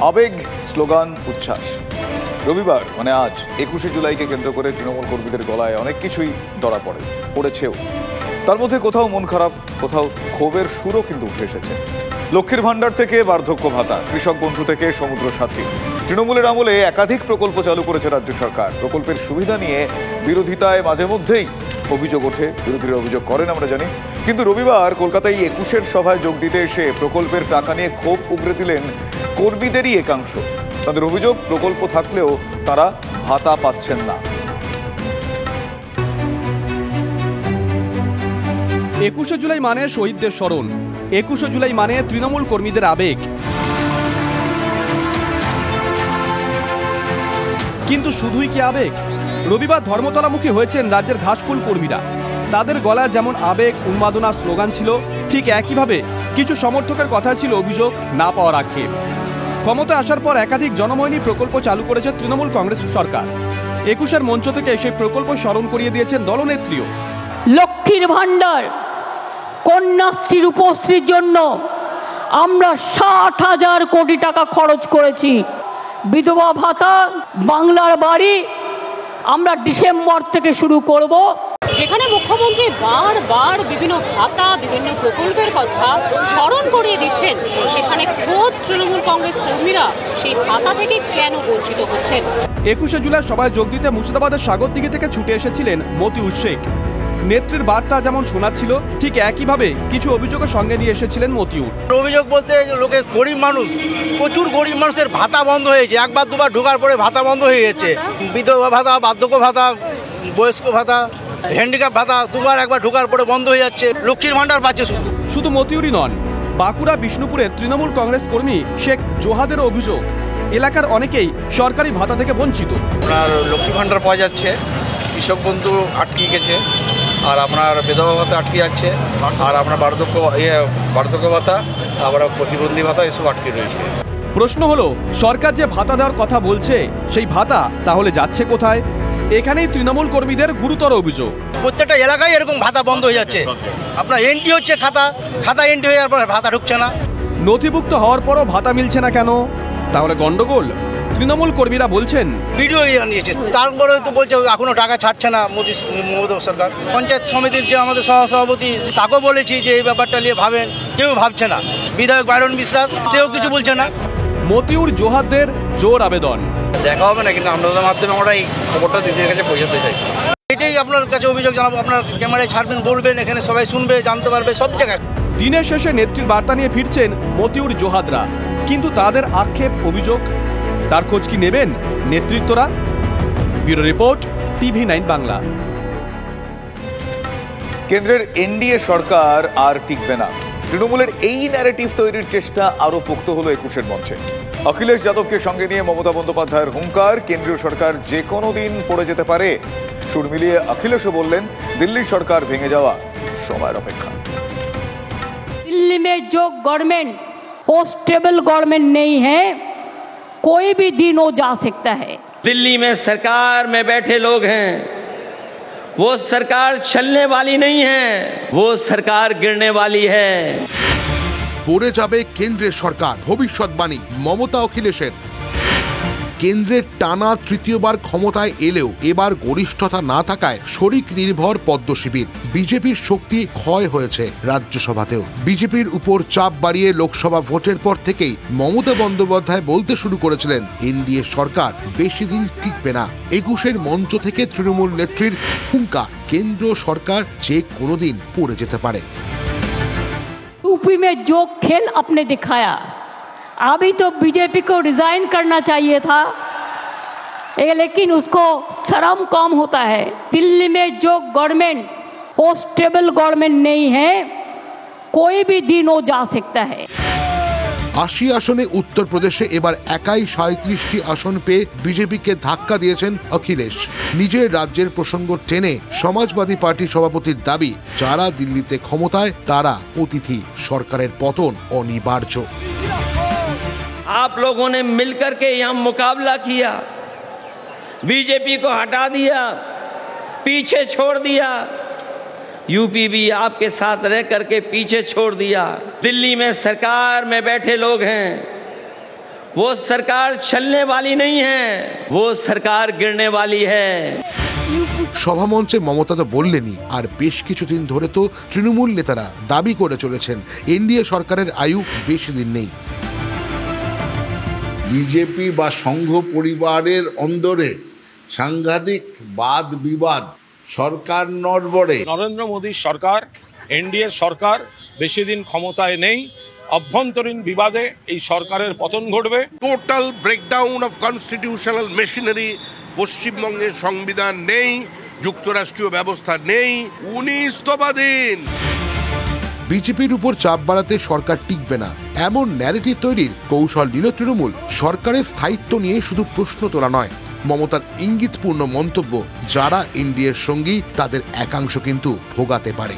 আবেগ, স্লোগান, উচ্ছ্বাস। রবিবার মানে আজ 21শে জুলাইকে কেন্দ্র করে তৃণমূল কর্মীদের গলায় অনেক কিছুই ধরা পড়েছেও। তার মধ্যে কোথাও মন খারাপ, কোথাও ক্ষোভের সুরও কিন্তু উঠে এসেছে। লক্ষ্মীর ভাণ্ডার থেকে বার্ধক্য ভাতা, কৃষক বন্ধু থেকে সমুদ্র সাথী, তৃণমূলের আমলে একাধিক প্রকল্প চালু করেছে রাজ্য সরকার। প্রকল্পের সুবিধা নিয়ে বিরোধিতায় মাঝে মধ্যেই অভিযোগ ওঠে, বিরোধীরা অভিযোগ করেন আমরা জানি। কিন্তু রবিবার কলকাতায় 21-এর সভায় যোগ দিতে এসে প্রকল্পের টাকা নিয়ে ক্ষোভ উগরে দিলেন কর্মীদেরই একাংশ। তাদের অভিযোগ, প্রকল্প থাকলেও তারা ভাতা পাচ্ছেন না। 21শে জুলাই মানে শহীদদের স্মরণ, 21শে জুলাই মানে তৃণমূল কর্মীদের আবেগ। কিন্তু শুধুই কি আবেগ? রবিবার ধর্মতলামুখী হয়েছেন রাজ্যের ঘাসফুল কর্মীরা। তাদের গলায় যেমন আবেগ, উন্মাদনা, স্লোগান ছিল, ঠিক একইভাবে কিছু সমর্থকের কথা ছিল অভিযোগ, না পাওয়ার আক্ষেপ। ক্ষমতায় আসার পর একাধিক জনময়নী প্রকল্প চালু করেছে তৃণমূল কংগ্রেস সরকার। 21-এর মঞ্চ থেকে সেই প্রকল্প স্মরণ করিয়ে দিয়েছেন দলনেত্রীও। লক্ষ্মীর ভাণ্ডার, কন্যাশ্রী, রূপশ্রীর জন্য আমরা 60,000 কোটি টাকা খরচ করেছি। বিধবা ভাতা, বাংলার বাড়ি আমরা ডিসেম্বর থেকে শুরু করব। যেখানে মুখ্যমন্ত্রী বারবার বিভিন্ন ভাতা, বিভিন্ন প্রকল্পের কথা স্মরণ করিয়ে দিচ্ছেন, সেখানে খোদ তৃণমূল কংগ্রেস কর্মীরা সেই ভাতা থেকে কেন বঞ্চিত হচ্ছেন? 21শে জুলাই সভায় যোগ দিতে মুর্শিদাবাদের সাগরদিঘি থেকে ছুটে এসেছিলেন মতিউর শেখ। নেত্রীর বার্তা যেমন শোনাচ্ছিল, ঠিক একইভাবে কিছু অভিযোগের সঙ্গে নিয়ে এসেছিলেন মতিউর। অভিযোগ বলতে লোকে গরিব মানুষ, প্রচুর গরিব মানুষের ভাতা বন্ধ হয়েছে। একবার দুবার ঢোকার পরে ভাতা বন্ধ হয়ে গেছে। বিধবা ভাতা, বার্ধক্য ভাতা, বয়স্ক ভাতা, হ্যান্ডিক্যাপ ভাতা একবার ঢোকার পরে বন্ধ হয়ে যাচ্ছে। লক্ষ্মীর ভাণ্ডার পাচ্ছে শুধু মতিউরই নন, বাঁকুড়া বিষ্ণুপুরের তৃণমূল কংগ্রেস কর্মী শেখ জোহাদের অভিযোগ, এলাকার অনেকেই সরকারি ভাতা থেকে বঞ্চিত। আপনার লক্ষ্মী ভাণ্ডার পাওয়া যাচ্ছে, কৃষক বন্ধু আটকে গেছে, আর আপনার বিধবা ভাতা আটকে যাচ্ছে, আর আপনার বার্ধক্য ভাতা, আবার প্রতিবন্ধী ভাতা এসব আটকে রয়েছে। প্রশ্ন হলো, সরকার যে ভাতা দেওয়ার কথা বলছে, সেই ভাতা তাহলে যাচ্ছে কোথায়? এখানেই তৃণমূল কর্মীদের গুরুতর অভিযোগ। প্রত্যেকটা এলাকায় এরকম ভাতা বন্ধ হয়ে যাচ্ছে। আপনার এন্ট্রি হচ্ছে, খাতা এন্ট্রি হয়ে যাওয়ার পর ভাতা ঢুকছে না। নথিভুক্ত হওয়ার পরও ভাতা মিলছে না কেন? তাহলে গন্ডগোল? তৃণমূল কর্মীরা বলছেন, ভিডিও নিয়েছে, তারপরে তো বলছে এখনো টাকা ছাড়ছে না মোদী সরকার। পঞ্চায়েত সমিতির যে আমাদের সভাপতি, তাকেও বলেছি যে এই ব্যাপারটা নিয়ে ভাবেন, কেউ ভাবছে না। বিধায়ক বাইরন বিশ্বাস, সেও কিছু বলছে না। মতিউর জোহারদের জোর আবেদন, দেখা হবে না, কিন্তু আপনাদের মাধ্যমে আমরা এই খবরটা দিদির কাছে পৌঁছাতে চাই। এটাই আপনার কাছে অভিযোগ জানাবো। আপনার ক্যামেরায় ছাড়বেন, বলবেন, এখানে সবাই শুনবে, জানতে পারবে সব জায়গায়। দিনের শেষে নেত্রীর বার্তা নিয়ে ফিরছেন মতিউর জোহাদরা, কিন্তু তাদের আক্ষেপ, অভিযোগ, তার খোঁজ কি নেবেন নেতৃত্বরা? Bureau report, TV9 Bangla. কেন্দ্রের এনডিএ সরকার আর টিকবে না, তৃণমূলের এই ন্যারেটিভ তৈরির চেষ্টা আরও পোক্ত হলো 21-এর মঞ্চে। অখিলেশ যাদবকে সঙ্গে নিয়ে মমতা বন্দ্যোপাধ্যায়ের হুঙ্কার, কেন্দ্রীয় সরকার যে কোনো দিন পড়ে যেতে পারে। সুর মিলিয়ে অখিলেশও বললেন, দিল্লির সরকার ভেঙে যাওয়া সময়ের অপেক্ষা। दिल्ली में जो गवर्नमेंट वो स्टेबल गवर्नमेंट नहीं है, कोई भी दिन हो जा सकता है। दिल्ली में सरकार में बैठे लोग हैं, वो सरकार चलने वाली नहीं है, वो सरकार गिरने वाली है। পড়ে যাবে কেন্দ্রের সরকার, ভবিষ্যৎবাণী মমতা অখিলেশের। কেন্দ্রের টানা তৃতীয়বার ক্ষমতায় এলেও এবার গরিষ্ঠতা না থাকায় শরিক নির্ভর পদ্ম শিবির। বিজেপির শক্তি ক্ষয় হয়েছে রাজ্যসভাতেও। বিজেপির উপর চাপ বাড়িয়ে লোকসভা ভোটের পর থেকেই মমতা বন্দ্যোপাধ্যায় বলতে শুরু করেছিলেন, এনডিএ সরকার বেশি দিন টিকবে না। 21-এর মঞ্চ থেকে তৃণমূল নেত্রীর হুঙ্কার, কেন্দ্র সরকার যে কোনোদিন পড়ে যেতে পারে। यूपी में जो खेल आपने दिखाया, अभी तो बीजेपी को रिजाइन करना चाहिए था, लेकिन उसको शर्म कम होता है। दिल्ली में जो गवर्नमेंट वो स्टेबल गवर्नमेंट नहीं है, कोई भी दिन हो जा सकता है। 80 আসনে উত্তরপ্রদেশে এবার একাই 37টি আসন পেয়ে বিজেপিকে ধাক্কা দিয়েছেন অখিলেশ। নিজের রাজ্যের প্রসঙ্গ টেনে সমাজবাদী পার্টির সভাপতির দাবি, যারা দিল্লিতে ক্ষমতায় তারা অতিথি, সরকারের পতন অনিবার্য। आप लोगों ने मिलकर के यहाँ मुकाबला किया, बीजेपी को हटा दिया, पीछे छोड़ दिया। यूपी भी आपके साथ रह करके पीछे छोड़ दिया। दिल्ली में सरकार में बैठे लोग हैं, वो सरकार चलने वाली नहीं है, वो सरकार गिरने वाली है। সভামঞ্চে মমতা তো বললেনই, আর বেশ কিছুদিন ধরে তো তৃণমূল নেতারা দাবি করে চলেছেন এনডিএ সরকারের আয়ু বেশি দিন নেই। বিজেপি বা সংঘ পরিবারের অন্দরে সাংঘাতিক বাদ বিবাদ, সরকার নড়বড়ে। নরেন্দ্র মোদীর সরকার, এনডিএ সরকার বেশি দিন ক্ষমতায় নেই। অভ্যন্তরীণ বিবাদে এই সরকারের পতন ঘটবে। Total breakdown of constitutional machinery. পশ্চিমবঙ্গের সংবিধান নেই, যুক্তরাষ্ট্রীয় ব্যবস্থা নেই, 19 ইস্তফা দিন। বিজেপির উপর চাপ বাড়াতে সরকার টিকবে না এমন ন্যারেটিভ তৈরির কৌশল নিল তৃণমূল। সরকারের স্থায়িত্ব নিয়ে শুধু প্রশ্ন তোলা নয়, মমতার ইঙ্গিতপূর্ণ মন্তব্য যারা এনডিএর সঙ্গী তাদের একাংশ কিন্তু ভোগাতে পারে।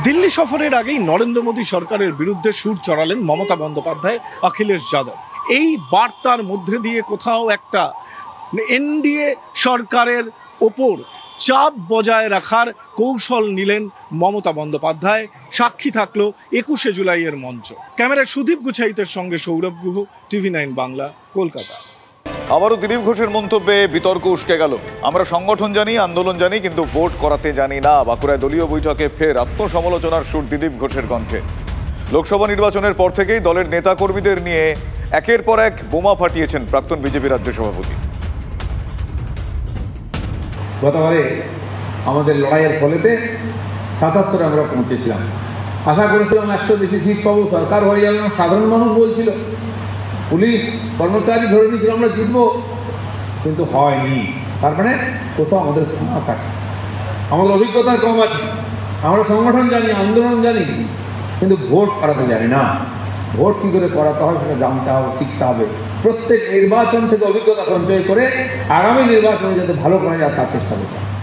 দিল্লি সফরের আগেই নরেন্দ্র মোদী সরকারের বিরুদ্ধে সুর চড়ালেন মমতা বন্দ্যোপাধ্যায়, অখিলেশ যাদব। এই বার্তার মধ্যে দিয়ে কোথাও একটা এনডিএ সরকারের ওপর চাপ বজায় রাখার কৌশল নিলেন মমতা বন্দ্যোপাধ্যায়। সাক্ষী থাকলো 21শে জুলাইয়ের মঞ্চ। ক্যামেরায় সুদীপ গুছাইতের সঙ্গে সৌরভ গুহ, TV9 বাংলা, কলকাতা। আবারও দিলীপ ঘোষের মন্তব্যে বিতর্ক উস্কে গেল। আমরা সংগঠন জানি, আন্দোলন জানি, কিন্তু ভোট করাতে জানি না। বাঁকুড়ায় দলীয় বৈঠকে ফের আত্মসমালোচনার সুর দিলীপ ঘোষের কণ্ঠে। লোকসভা নির্বাচনের পর থেকেই দলের নেতাকর্মীদের নিয়ে একের পর এক বোমা ফাটিয়েছেন প্রাক্তন বিজেপি রাজ্য সভাপতি। গতবারে আমাদের লড়াইয়ের ফলেতে ৭৭ আমরা পৌঁছেছিলাম। আশা করেছিলাম 100 বেশি সিট পাবো, সরকার হয়ে যাবে। সাধারণ মানুষ বলছিল, পুলিশ কর্মচারী ধরে নিয়েছিল আমরা জিতবো, কিন্তু হয়নি। তার মানে কোথাও আমাদের ফাঁক আছে, আমাদের অভিজ্ঞতা কম আছে। আমরা সংগঠন জানি, আন্দোলন জানি, কিন্তু ভোট করাতে জানি না। ভোট কী করে করাতে হয় সেটা জানতে হবে, শিখতে হবে। প্রত্যেক নির্বাচন থেকে অভিজ্ঞতা সঞ্চয় করে আগামী নির্বাচনে যাতে ভালো করা যায় তার চেষ্টা করতে হবে।